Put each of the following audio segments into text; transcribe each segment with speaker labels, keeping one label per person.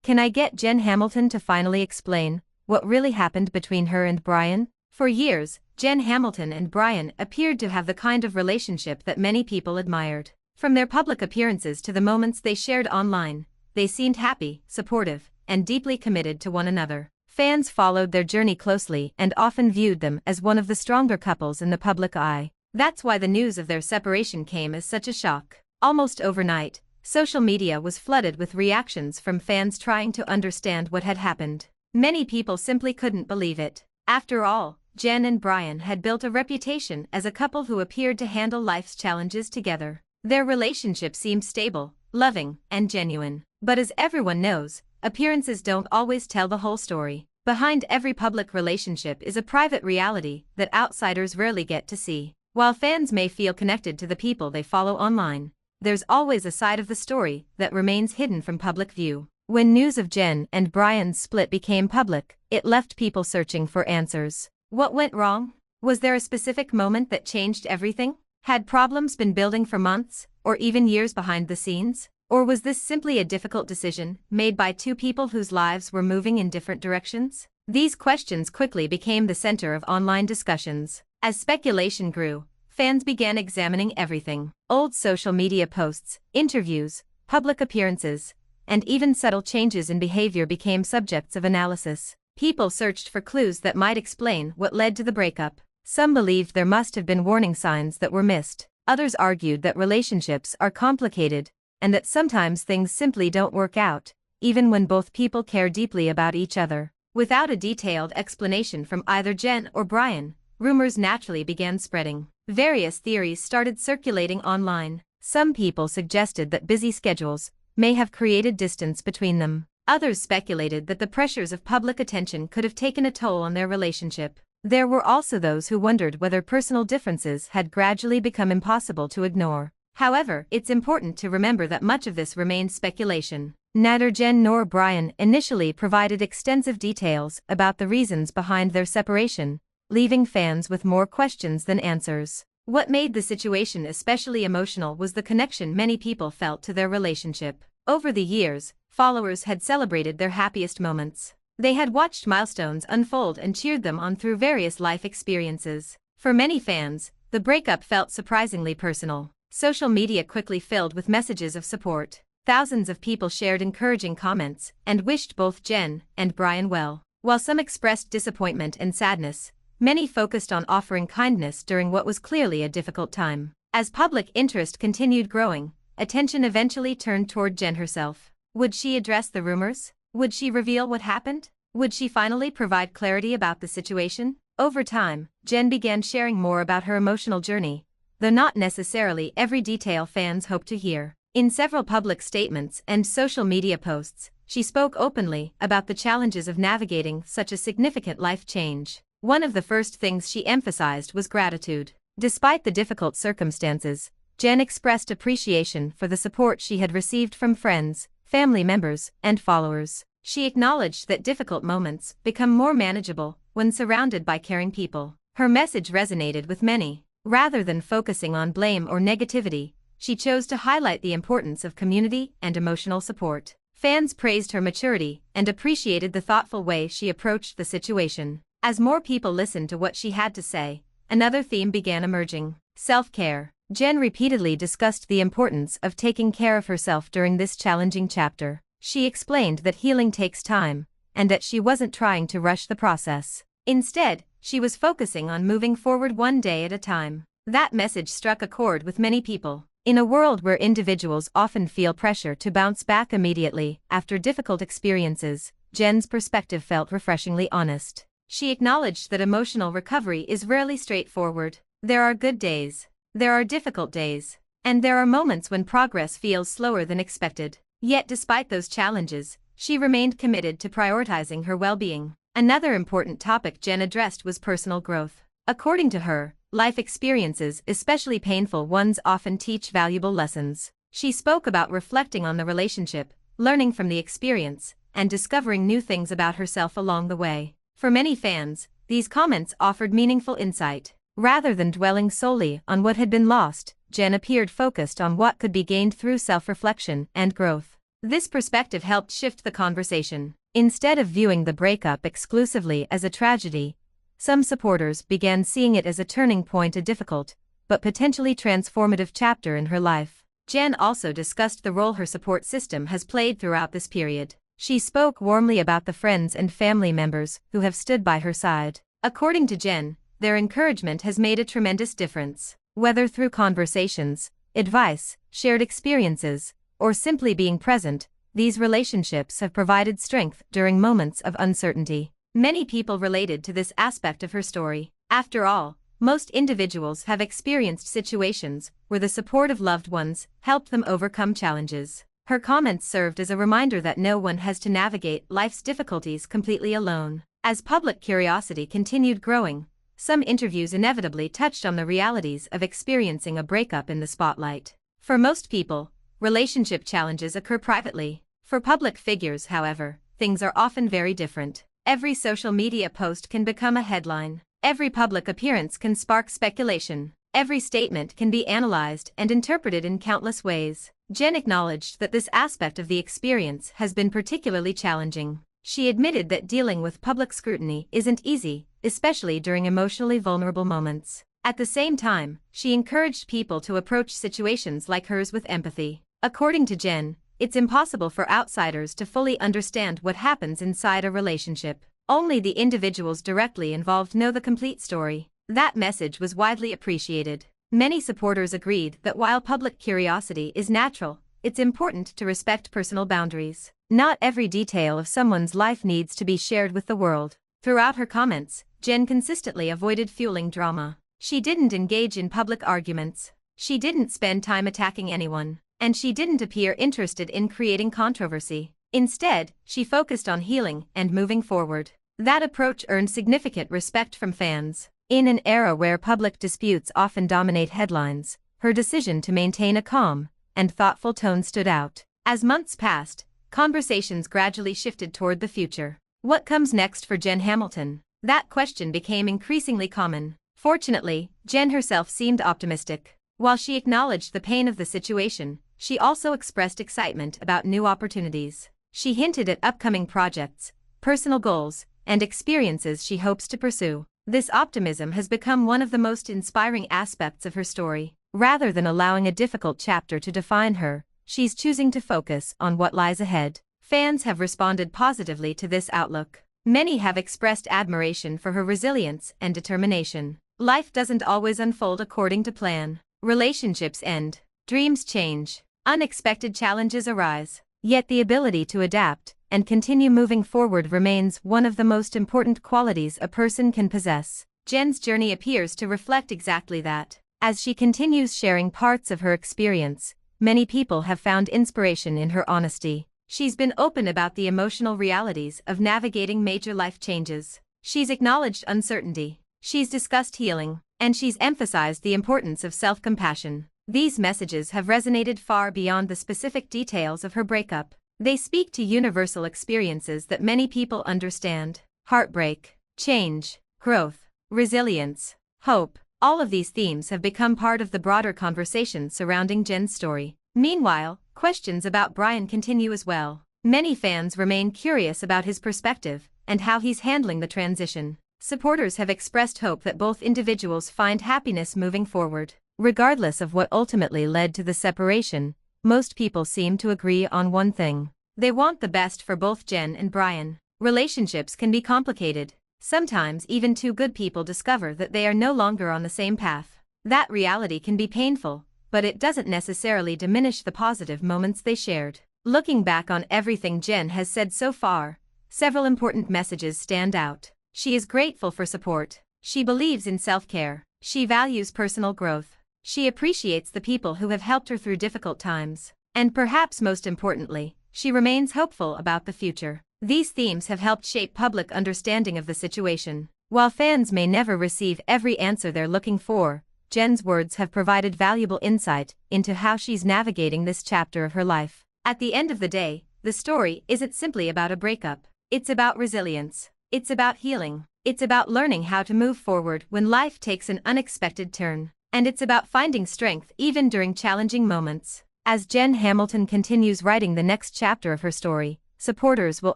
Speaker 1: Can I get Jen Hamilton to finally explain what really happened between her and Brian? For years, Jen Hamilton and Brian appeared to have the kind of relationship that many people admired. From their public appearances to the moments they shared online, they seemed happy, supportive, and deeply committed to one another. Fans followed their journey closely and often viewed them as one of the stronger couples in the public eye. That's why the news of their separation came as such a shock. Almost overnight, social media was flooded with reactions from fans trying to understand what had happened. Many people simply couldn't believe it. After all, Jen and Brian had built a reputation as a couple who appeared to handle life's challenges together. Their relationship seemed stable, loving, and genuine. But as everyone knows, appearances don't always tell the whole story. Behind every public relationship is a private reality that outsiders rarely get to see. While fans may feel connected to the people they follow online, there's always a side of the story that remains hidden from public view. When news of Jen and Brian's split became public, it left people searching for answers. What went wrong? Was there a specific moment that changed everything? Had problems been building for months, or even years behind the scenes? Or was this simply a difficult decision made by two people whose lives were moving in different directions? These questions quickly became the center of online discussions. As speculation grew, fans began examining everything. Old social media posts, interviews, public appearances, and even subtle changes in behavior became subjects of analysis. People searched for clues that might explain what led to the breakup. Some believed there must have been warning signs that were missed. Others argued that relationships are complicated, and that sometimes things simply don't work out, even when both people care deeply about each other. Without a detailed explanation from either Jen or Brian, rumors naturally began spreading. Various theories started circulating online. Some people suggested that busy schedules may have created distance between them. Others speculated that the pressures of public attention could have taken a toll on their relationship. There were also those who wondered whether personal differences had gradually become impossible to ignore. However, it's important to remember that much of this remained speculation. Neither Jen nor Brian initially provided extensive details about the reasons behind their separation, leaving fans with more questions than answers. What made the situation especially emotional was the connection many people felt to their relationship. Over the years, followers had celebrated their happiest moments. They had watched milestones unfold and cheered them on through various life experiences. For many fans, the breakup felt surprisingly personal. Social media quickly filled with messages of support. Thousands of people shared encouraging comments and wished both Jen and Brian well. While some expressed disappointment and sadness, many focused on offering kindness during what was clearly a difficult time. As public interest continued growing, attention eventually turned toward Jen herself. Would she address the rumors? Would she reveal what happened? Would she finally provide clarity about the situation? Over time, Jen began sharing more about her emotional journey, though not necessarily every detail fans hoped to hear. In several public statements and social media posts, she spoke openly about the challenges of navigating such a significant life change. One of the first things she emphasized was gratitude. Despite the difficult circumstances, Jen expressed appreciation for the support she had received from friends, family members, and followers. She acknowledged that difficult moments become more manageable when surrounded by caring people. Her message resonated with many. Rather than focusing on blame or negativity, she chose to highlight the importance of community and emotional support. Fans praised her maturity and appreciated the thoughtful way she approached the situation. As more people listened to what she had to say, another theme began emerging: self-care. Jen repeatedly discussed the importance of taking care of herself during this challenging chapter. She explained that healing takes time, and that she wasn't trying to rush the process. Instead, she was focusing on moving forward one day at a time. That message struck a chord with many people. In a world where individuals often feel pressure to bounce back immediately after difficult experiences, Jen's perspective felt refreshingly honest. She acknowledged that emotional recovery is rarely straightforward. There are good days, there are difficult days, and there are moments when progress feels slower than expected. Yet despite those challenges, she remained committed to prioritizing her well-being. Another important topic Jen addressed was personal growth. According to her, life experiences, especially painful ones, often teach valuable lessons. She spoke about reflecting on the relationship, learning from the experience, and discovering new things about herself along the way. For many fans, these comments offered meaningful insight. Rather than dwelling solely on what had been lost, Jen appeared focused on what could be gained through self-reflection and growth. This perspective helped shift the conversation. Instead of viewing the breakup exclusively as a tragedy, some supporters began seeing it as a turning point, a difficult, but potentially transformative chapter in her life. Jen also discussed the role her support system has played throughout this period. She spoke warmly about the friends and family members who have stood by her side. According to Jen, their encouragement has made a tremendous difference. Whether through conversations, advice, shared experiences, or simply being present, these relationships have provided strength during moments of uncertainty. Many people related to this aspect of her story. After all, most individuals have experienced situations where the support of loved ones helped them overcome challenges. Her comments served as a reminder that no one has to navigate life's difficulties completely alone. As public curiosity continued growing, some interviews inevitably touched on the realities of experiencing a breakup in the spotlight. For most people, relationship challenges occur privately. For public figures, however, things are often very different. Every social media post can become a headline. Every public appearance can spark speculation. Every statement can be analyzed and interpreted in countless ways. Jen acknowledged that this aspect of the experience has been particularly challenging. She admitted that dealing with public scrutiny isn't easy, especially during emotionally vulnerable moments. At the same time, she encouraged people to approach situations like hers with empathy. According to Jen, it's impossible for outsiders to fully understand what happens inside a relationship. Only the individuals directly involved know the complete story. That message was widely appreciated. Many supporters agreed that while public curiosity is natural, it's important to respect personal boundaries. Not every detail of someone's life needs to be shared with the world. Throughout her comments, Jen consistently avoided fueling drama. She didn't engage in public arguments. She didn't spend time attacking anyone. And she didn't appear interested in creating controversy. Instead, she focused on healing and moving forward. That approach earned significant respect from fans. In an era where public disputes often dominate headlines, her decision to maintain a calm and thoughtful tone stood out. As months passed, conversations gradually shifted toward the future. What comes next for Jen Hamilton? That question became increasingly common. Fortunately, Jen herself seemed optimistic. While she acknowledged the pain of the situation, she also expressed excitement about new opportunities. She hinted at upcoming projects, personal goals, and experiences she hopes to pursue. This optimism has become one of the most inspiring aspects of her story. Rather than allowing a difficult chapter to define her, she's choosing to focus on what lies ahead. Fans have responded positively to this outlook. Many have expressed admiration for her resilience and determination. Life doesn't always unfold according to plan. Relationships end. Dreams change. Unexpected challenges arise. Yet the ability to adapt and continue moving forward remains one of the most important qualities a person can possess. Jen's journey appears to reflect exactly that. As she continues sharing parts of her experience, many people have found inspiration in her honesty. She's been open about the emotional realities of navigating major life changes. She's acknowledged uncertainty. She's discussed healing. And she's emphasized the importance of self-compassion. These messages have resonated far beyond the specific details of her breakup. They speak to universal experiences that many people understand. Heartbreak, change, growth, resilience, hope. All of these themes have become part of the broader conversation surrounding Jen's story. Meanwhile, questions about Brian continue as well. Many fans remain curious about his perspective and how he's handling the transition. Supporters have expressed hope that both individuals find happiness moving forward. Regardless of what ultimately led to the separation, most people seem to agree on one thing. They want the best for both Jen and Brian. Relationships can be complicated. Sometimes even two good people discover that they are no longer on the same path. That reality can be painful, but it doesn't necessarily diminish the positive moments they shared. Looking back on everything Jen has said so far, several important messages stand out. She is grateful for support. She believes in self-care. She values personal growth. She appreciates the people who have helped her through difficult times. And perhaps most importantly, she remains hopeful about the future. These themes have helped shape public understanding of the situation. While fans may never receive every answer they're looking for, Jen's words have provided valuable insight into how she's navigating this chapter of her life. At the end of the day, the story isn't simply about a breakup. It's about resilience. It's about healing. It's about learning how to move forward when life takes an unexpected turn. And it's about finding strength even during challenging moments. As Jen Hamilton continues writing the next chapter of her story, supporters will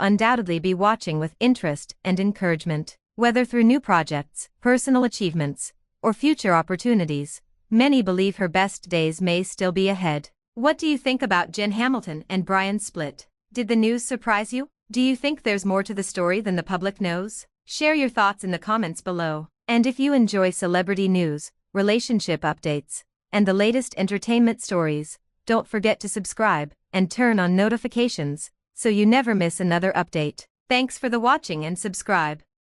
Speaker 1: undoubtedly be watching with interest and encouragement. Whether through new projects, personal achievements, or future opportunities, many believe her best days may still be ahead. What do you think about Jen Hamilton and Brian's split? Did the news surprise you? Do you think there's more to the story than the public knows? Share your thoughts in the comments below. And if you enjoy celebrity news, relationship updates, and the latest entertainment stories, don't forget to subscribe and turn on notifications so you never miss another update. Thanks for the watching and subscribe.